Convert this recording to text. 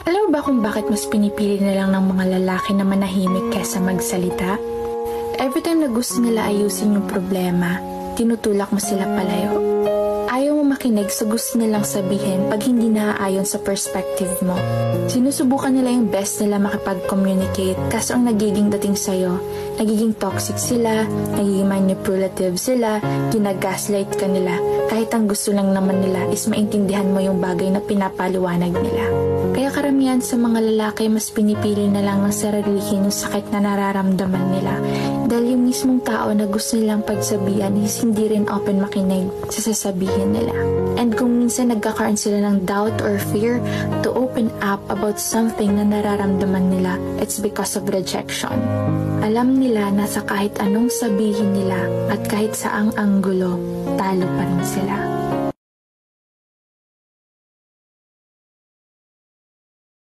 Alam mo ba kung bakit mas pinipili na lang ng mga lalaki na manahimik kesa magsalita? Every time na gusto nila ayusin yung problema, tinutulak mo sila palayo. Ayaw mo makinig sa gusto nilang sabihin pag hindi naaayon sa perspective mo. Sinusubukan nila yung best nila makipag-communicate, kaso ang nagiging dating sa'yo, nagiging toxic sila, nagiging manipulative sila, ginagaslight ka nila, kahit ang gusto lang naman nila is maintindihan mo yung bagay na pinapaliwanag nila. Kaya karamihan sa mga lalaki mas pinipili na lang ng sarilihin yung sakit na nararamdaman nila dahil yung mismong tao na gusto nilang pagsabihan is hindi rin open makinig sa sasabihin nila. And kung minsan nagkakaroon sila ng doubt or fear to open up about something na nararamdaman nila, it's because of rejection. Alam nila na sa kahit anong sabihin nila at kahit saang anggulo, talo pa rin sila.